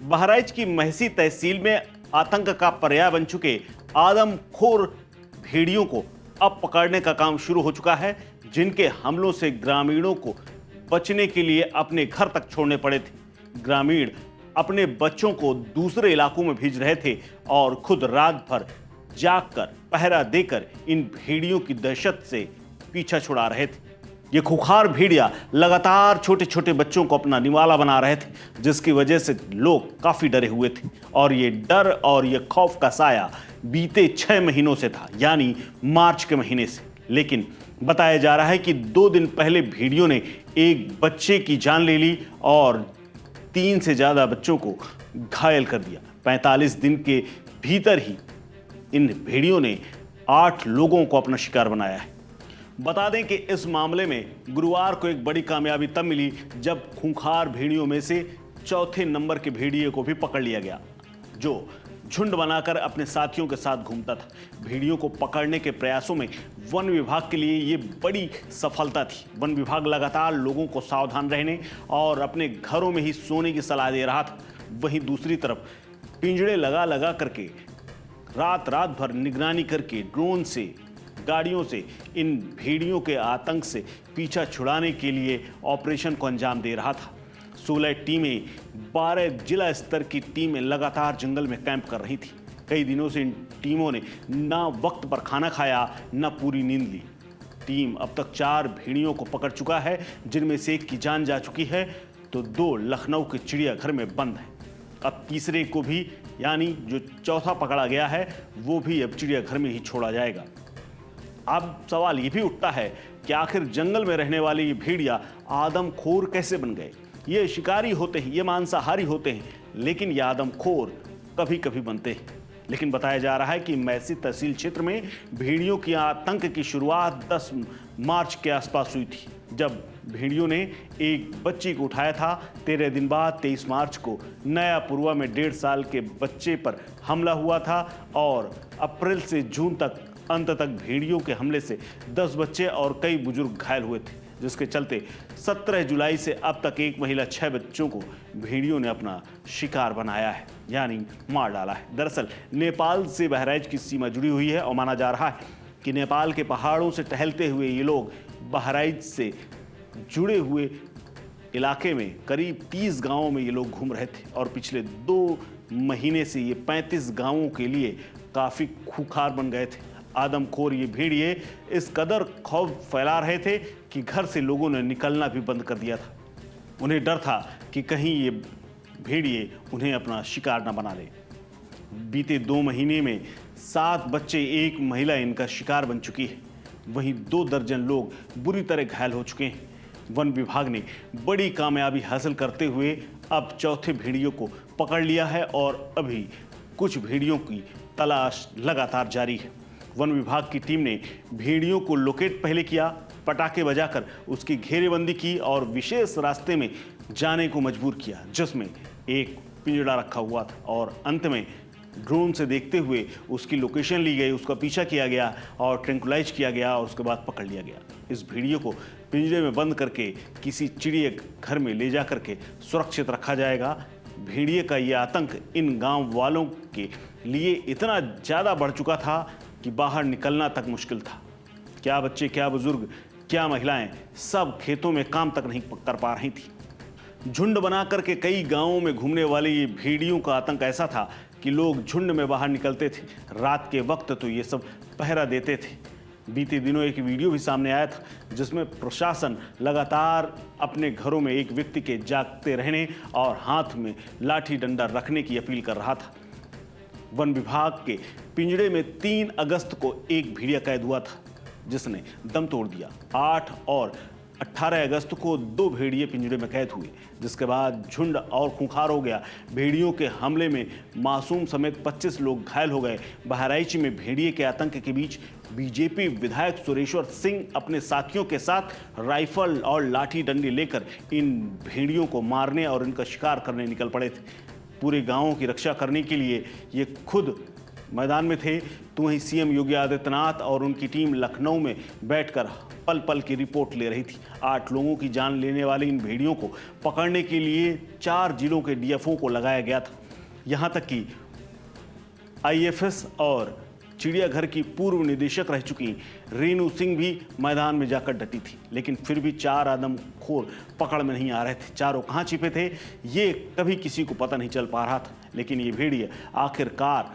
बहराइच की महसी तहसील में आतंक का पर्याय बन चुके आदमखोर भेड़ियों को अब पकड़ने का काम शुरू हो चुका है, जिनके हमलों से ग्रामीणों को बचने के लिए अपने घर तक छोड़ने पड़े थे। ग्रामीण अपने बच्चों को दूसरे इलाकों में भेज रहे थे और खुद रात भर जागकर पहरा देकर इन भेड़ियों की दहशत से पीछा छुड़ा रहे थे। ये खुखार भेड़िया लगातार छोटे छोटे बच्चों को अपना निवाला बना रहे थे, जिसकी वजह से लोग काफी डरे हुए थे। और ये डर और ये खौफ का साया बीते 6 महीनों से था, यानी मार्च के महीने से। लेकिन बताया जा रहा है कि 2 दिन पहले भेड़ियों ने एक बच्चे की जान ले ली और 3 से ज्यादा बच्चों को घायल कर दिया। 45 दिन के भीतर ही इन भेड़ियों ने 8 लोगों को अपना शिकार बनाया है। बता दें कि इस मामले में गुरुवार को एक बड़ी कामयाबी तब मिली जब खूंखार भेड़ियों में से चौथे नंबर के भेड़िए को भी पकड़ लिया गया, जो झुंड बनाकर अपने साथियों के साथ घूमता था। भेड़ियों को पकड़ने के प्रयासों में वन विभाग के लिए ये बड़ी सफलता थी। वन विभाग लगातार लोगों को सावधान रहने और अपने घरों में ही सोने की सलाह दे रहा था। वहीं दूसरी तरफ पिंजड़े लगा करके रात भर निगरानी करके ड्रोन से, गाड़ियों से इन भेड़ियों के आतंक से पीछा छुड़ाने के लिए ऑपरेशन को अंजाम दे रहा था। 16 टीमें, 12 जिला स्तर की टीमें लगातार जंगल में कैंप कर रही थी। कई दिनों से इन टीमों ने ना वक्त पर खाना खाया, ना पूरी नींद ली। टीम अब तक 4 भेड़ियों को पकड़ चुका है, जिनमें से एक की जान जा चुकी है तो 2 लखनऊ के चिड़ियाघर में बंद हैं। अब तीसरे को भी, यानी जो चौथा पकड़ा गया है, वो भी अब चिड़ियाघर में ही छोड़ा जाएगा। अब सवाल ये भी उठता है कि आखिर जंगल में रहने वाले ये भेड़िया आदमखोर कैसे बन गए। ये शिकारी होते हैं, ये मांसाहारी होते हैं, लेकिन ये आदमखोर कभी कभी बनते हैं। लेकिन बताया जा रहा है कि महसी तहसील क्षेत्र में भेड़ियों की आतंक की शुरुआत 10 मार्च के आसपास हुई थी, जब भेड़ियों ने एक बच्ची को उठाया था। 13 दिन बाद 23 मार्च को नया पुरवा में 1.5 साल के बच्चे पर हमला हुआ था और अप्रैल से जून तक अंत तक भेड़ियों के हमले से 10 बच्चे और कई बुजुर्ग घायल हुए थे, जिसके चलते 17 जुलाई से अब तक एक महिला 6 बच्चों को भेड़ियों ने अपना शिकार बनाया है, यानी मार डाला है। दरअसल नेपाल से बहराइच की सीमा जुड़ी हुई है और माना जा रहा है कि नेपाल के पहाड़ों से टहलते हुए ये लोग बहराइच से जुड़े हुए इलाके में करीब 30 गांवों में ये लोग घूम रहे थे और पिछले 2 महीने से ये 35 गांवों के लिए काफ़ी खुखार बन गए थे। आदमखोर ये भेड़िए इस कदर खौफ फैला रहे थे कि घर से लोगों ने निकलना भी बंद कर दिया था। उन्हें डर था कि कहीं ये भेड़िए उन्हें अपना शिकार न बना ले। बीते 2 महीने में 7 बच्चे, 1 महिला इनका शिकार बन चुकी है। वहीं 2 दर्जन लोग बुरी तरह घायल हो चुके हैं। वन विभाग ने बड़ी कामयाबी हासिल करते हुए अब चौथे भेड़ियों को पकड़ लिया है और अभी कुछ भेड़ियों की तलाश लगातार जारी है। वन विभाग की टीम ने भेड़ियों को लोकेट पहले किया, पटाखे बजाकर उसकी घेरेबंदी की और विशेष रास्ते में जाने को मजबूर किया, जिसमें एक पिंजड़ा रखा हुआ था। और अंत में ड्रोन से देखते हुए उसकी लोकेशन ली गई, उसका पीछा किया गया और ट्रैंकुलाइज किया गया और उसके बाद पकड़ लिया गया। इस भेड़िए को पिंजरे में बंद करके किसी चिड़ियाघर में ले जा करके सुरक्षित रखा जाएगा। भेड़िए का ये आतंक इन गांव वालों के लिए इतना ज़्यादा बढ़ चुका था कि बाहर निकलना तक मुश्किल था। क्या बच्चे, क्या बुजुर्ग, क्या महिलाएं, सब खेतों में काम तक नहीं कर पा रही थी। झुंड बना करके कई गांवों में घूमने वाले ये भेड़ियों का आतंक ऐसा था कि लोग झुंड में बाहर निकलते थे। रात के वक्त तो ये सब पहरा देते थे। बीते दिनों एक वीडियो भी सामने आया था, जिसमें प्रशासन लगातार अपने घरों में एक व्यक्ति के जागते रहने और हाथ में लाठी डंडा रखने की अपील कर रहा था। वन विभाग के पिंजड़े में 3 अगस्त को एक भेड़िया कैद हुआ था, जिसने दम तोड़ दिया। 8 और 18 अगस्त को 2 भेड़िए पिंजड़े में कैद हुए, जिसके बाद झुंड और खूंखार हो गया। भेड़ियों के हमले में मासूम समेत 25 लोग घायल हो गए। बहराइच में भेड़िए के आतंक के बीच बीजेपी विधायक सुरेश्वर सिंह अपने साथियों के साथ राइफल और लाठी डंडी लेकर इन भेड़ियों को मारने और इनका शिकार करने निकल पड़े थे। पूरे गांवों की रक्षा करने के लिए ये खुद मैदान में थे, तो वहीं सीएम योगी आदित्यनाथ और उनकी टीम लखनऊ में बैठकर पल पल की रिपोर्ट ले रही थी। 8 लोगों की जान लेने वाले इन भेड़ियों को पकड़ने के लिए 4 जिलों के डीएफओ को लगाया गया था। यहां तक कि आईएफएस और चिड़ियाघर की पूर्व निदेशक रह चुकी रेणु सिंह भी मैदान में जाकर डटी थी, लेकिन फिर भी 4 आदमखोर पकड़ में नहीं आ रहे थे। चारों कहां छिपे थे ये कभी किसी को पता नहीं चल पा रहा था, लेकिन ये भेड़िए आखिरकार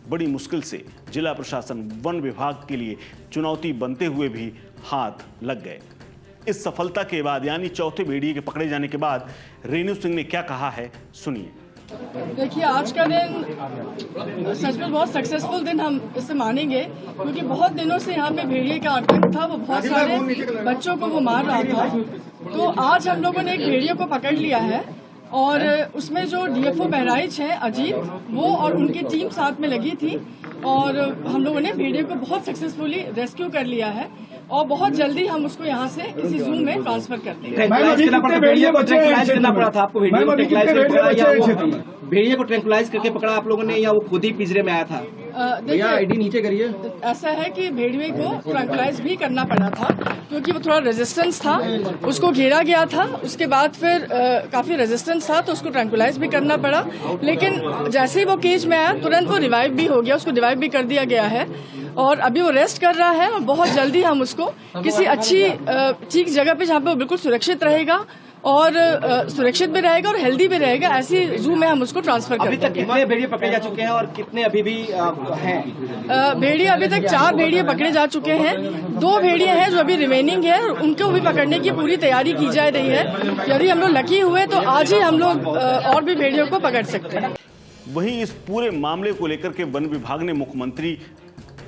बड़ी मुश्किल से जिला प्रशासन वन विभाग के लिए चुनौती बनते हुए भी हाथ लग गए। इस सफलता के बाद यानी चौथे भेड़िए के पकड़े जाने के बाद रेणु सिंह ने क्या कहा है, सुनिए। देखिए, आज का दिन सच में बहुत सक्सेसफुल दिन हम इसे मानेंगे, क्योंकि बहुत दिनों से यहाँ पे भेड़िए का आतंक था। वो बहुत सारे बच्चों को वो मार रहा था। तो आज हम लोगों ने एक भेड़िए को पकड़ लिया है और उसमें जो डीएफओ बहराइच हैं अजीत, वो और उनकी टीम साथ में लगी थी और हम लोगों ने भेड़िए को बहुत सक्सेसफुली रेस्क्यू कर लिया है और बहुत जल्दी हम उसको यहाँ से किसी जू में ट्रांसफर कर देंगे। भेड़िए को ट्रैंकुलाइज करके पकड़ा आप लोगों ने या वो खुद ही पिंजरे में आया था? भैया आईडी नीचे करिए। ऐसा है कि भेड़िए को ट्रैंकुलाइज भी करना पड़ा था, क्योंकि वो थोड़ा रेजिस्टेंस था, उसको घेरा गया था। उसके बाद फिर काफी रेजिस्टेंस था तो उसको ट्रैंकुलाइज भी करना पड़ा। लेकिन जैसे ही वो केज में आया तुरंत वो रिवाइव भी हो गया, उसको रिवाइव भी कर दिया गया है और अभी वो रेस्ट कर रहा है और बहुत जल्दी हम उसको किसी अच्छी ठीक जगह पे जहाँ पे वो बिल्कुल सुरक्षित रहेगा और सुरक्षित भी रहेगा और हेल्दी भी रहेगा, ऐसी जू में हम उसको ट्रांसफर कर देंगे। अभी तक कितने भेड़िए पकड़े जा चुके हैं और कितने अभी भी हैं? भेड़िए अभी तक 4 भेड़िए पकड़े जा चुके हैं। 2 भेड़िए हैं जो अभी रिमेनिंग है, उनको भी पकड़ने की पूरी तैयारी की जा रही है। यदि हम लोग लकी हुए तो आज ही हम लोग और भी भेड़ियों को पकड़ सकते हैं। वहीं इस पूरे मामले को लेकर के वन विभाग ने मुख्यमंत्री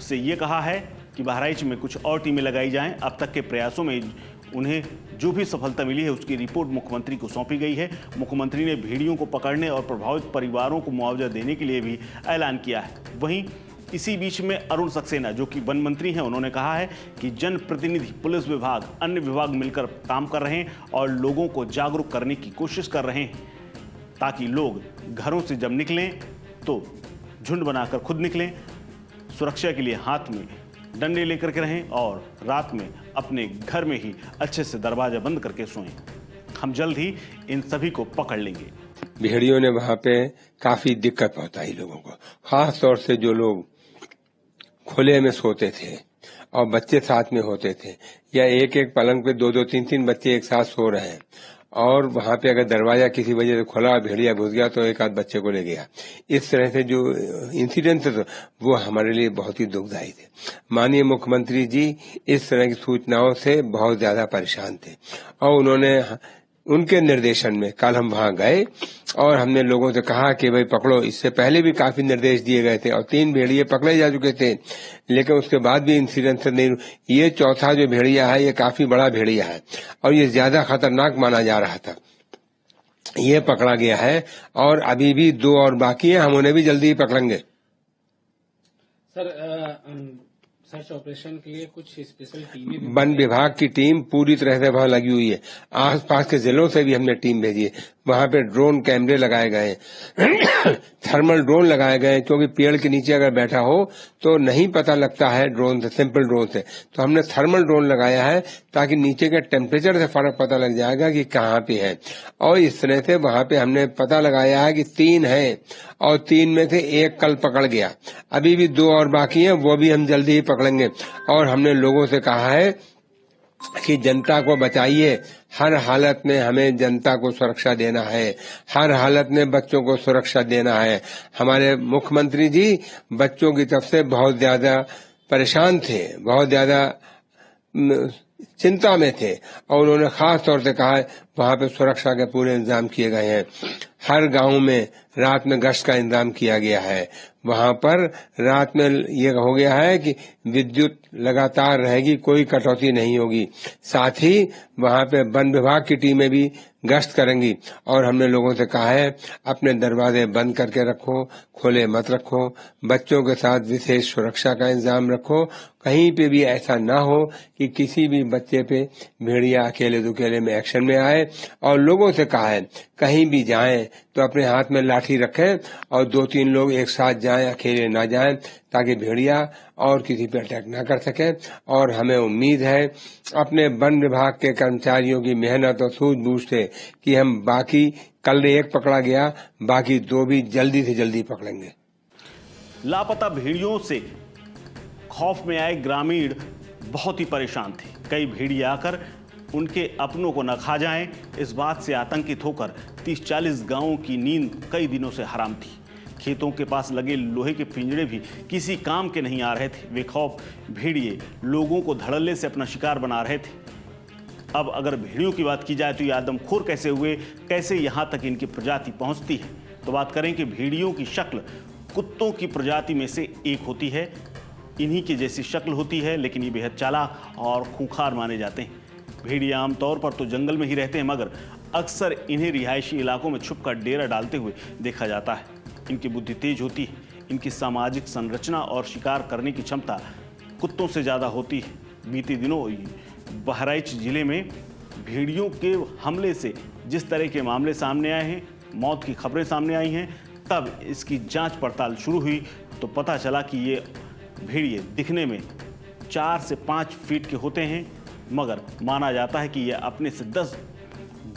से ये कहा है कि बहराइच में कुछ और टीमें लगाई जाएं। अब तक के प्रयासों में उन्हें जो भी सफलता मिली है उसकी रिपोर्ट मुख्यमंत्री को सौंपी गई है। मुख्यमंत्री ने भेड़ियों को पकड़ने और प्रभावित परिवारों को मुआवजा देने के लिए भी ऐलान किया है। वहीं इसी बीच में अरुण सक्सेना जो कि वन मंत्री हैं, उन्होंने कहा है कि जनप्रतिनिधि, पुलिस विभाग, अन्य विभाग मिलकर काम कर रहे हैं और लोगों को जागरूक करने की कोशिश कर रहे हैं, ताकि लोग घरों से जब निकलें तो झुंड बनाकर खुद निकलें, सुरक्षा के लिए हाथ में डंडे लेकर के रहें और रात में अपने घर में ही अच्छे से दरवाजा बंद करके सोएं। हम जल्द ही इन सभी को पकड़ लेंगे। भेड़ियों ने वहां पे काफी दिक्कत पहुंचाई लोगों को, खास तौर से जो लोग खुले में सोते थे और बच्चे साथ में होते थे या एक एक पलंग पे 2-2, 3-3 बच्चे एक साथ सो रहे हैं और वहां पे अगर दरवाजा किसी वजह से खुला, भेड़िया घुस गया तो एक आध बच्चे को ले गया। इस तरह से जो इंसिडेंट थे वो हमारे लिए बहुत ही दुखदायी थे। माननीय मुख्यमंत्री जी इस तरह की सूचनाओं से बहुत ज्यादा परेशान थे और उन्होंने उनके निर्देशन में कल हम वहां गए और हमने लोगों से कहा कि भाई पकड़ो। इससे पहले भी काफी निर्देश दिए गए थे और 3 भेड़िए पकड़े जा चुके थे, लेकिन उसके बाद भी इंसिडेंट नहीं। ये चौथा जो भेड़िया है ये काफी बड़ा भेड़िया है और ये ज्यादा खतरनाक माना जा रहा था। ये पकड़ा गया है और अभी भी 2 और बाकी है, हम उन्हें भी जल्दी ही पकड़ेंगे। सर, सर्च ऑपरेशन के लिए कुछ स्पेशल टीमें, वन विभाग की टीम पूरी तरह से वहां लगी हुई है। आसपास के जिलों से भी हमने टीम भेजी है। वहां पे ड्रोन कैमरे लगाए गए हैं, थर्मल ड्रोन लगाए गए हैं, क्योंकि पेड़ के नीचे अगर बैठा हो तो नहीं पता लगता है ड्रोन से, सिंपल ड्रोन से। तो हमने थर्मल ड्रोन लगाया है ताकि नीचे के टेम्परेचर से फर्क पता लग जाएगा कि कहाँ पे है। और इस तरह से वहां पे हमने पता लगाया है कि 3 है और 3 में से 1 कल पकड़ गया। अभी भी 2 और बाकी हैं, वो भी हम जल्दी ही पकड़ेंगे। और हमने लोगों से कहा है कि जनता को बचाइए, हर हालत में हमें जनता को सुरक्षा देना है, हर हालत में बच्चों को सुरक्षा देना है। हमारे मुख्यमंत्री जी बच्चों की तरफ से बहुत ज्यादा परेशान थे, बहुत ज्यादा चिंता में थे और उन्होंने खास तौर से कहा वहां पे सुरक्षा के पूरे इंतजाम किए गए हैं। हर गांव में रात में गश्त का इंतजाम किया गया है। वहां पर रात में ये हो गया है कि विद्युत लगातार रहेगी, कोई कटौती नहीं होगी। साथ ही वहां पे वन विभाग की टीमें भी गश्त करेंगी और हमने लोगों से कहा है अपने दरवाजे बंद करके रखो, खुले मत रखो, बच्चों के साथ विशेष सुरक्षा का इंतजाम रखो। कहीं पे भी ऐसा ना हो कि किसी भी बच्चे पे भेड़िया अकेले दुकेले में एक्शन में आए। और लोगों से कहा है कहीं भी जाएं तो अपने हाथ में लाठी रखें और 2-3 लोग एक साथ जाएं, अकेले ना जाएं, ताकि भेड़िया और किसी पे अटैक ना कर सके। और हमें उम्मीद है अपने वन विभाग के कर्मचारियों की मेहनत और सूझबूझ से कि हम बाकी कल 1 पकड़ा गया, बाकी 2 भी जल्दी से जल्दी पकड़ेंगे। लापता भेड़ियों से खौफ में आए ग्रामीण बहुत ही परेशान थे। कई भेड़िए आकर उनके अपनों को न खा जाएं, इस बात से आतंकित होकर 30-40 गांवों की नींद कई दिनों से हराम थी। खेतों के पास लगे लोहे के पिंजरे भी किसी काम के नहीं आ रहे थे। वे खौफ भेड़िए लोगों को धड़ल्ले से अपना शिकार बना रहे थे। अब अगर भेड़ियों की बात की जाए तो ये आदमखोर कैसे हुए, कैसे यहां तक इनकी प्रजाति पहुंचती है, तो बात करें कि भेड़ियों की शक्ल कुत्तों की प्रजाति में से एक होती है। इन्हीं की जैसी शक्ल होती है, लेकिन ये बेहद चालाक और खूंखार माने जाते हैं। भेड़िए आमतौर पर तो जंगल में ही रहते हैं, मगर अक्सर इन्हें रिहायशी इलाकों में छुपकर डेरा डालते हुए देखा जाता है। इनकी बुद्धि तेज होती है, इनकी सामाजिक संरचना और शिकार करने की क्षमता कुत्तों से ज़्यादा होती है। बीते दिनों बहराइच जिले में भेड़ियों के हमले से जिस तरह के मामले सामने आए हैं, मौत की खबरें सामने आई हैं, तब इसकी जांच पड़ताल शुरू हुई तो पता चला कि ये भेड़िए दिखने में 4 से 5 फीट के होते हैं, मगर माना जाता है कि ये अपने से 10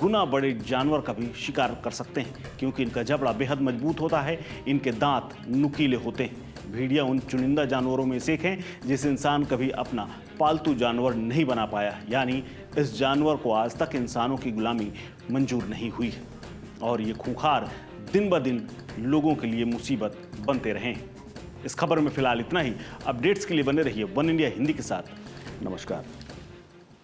गुना बड़े जानवर का भी शिकार कर सकते हैं, क्योंकि इनका जबड़ा बेहद मजबूत होता है, इनके दांत नुकीले होते हैं। भेड़िया उन चुनिंदा जानवरों में से एक हैं जिसे इंसान कभी अपना पालतू जानवर नहीं बना पाया, यानी इस जानवर को आज तक इंसानों की गुलामी मंजूर नहीं हुई है और ये खूंखार दिन ब दिन लोगों के लिए मुसीबत बनते रहे हैं। इस खबर में फिलहाल इतना ही। अपडेट्स के लिए बने रहिए वन इंडिया हिंदी के साथ। नमस्कार।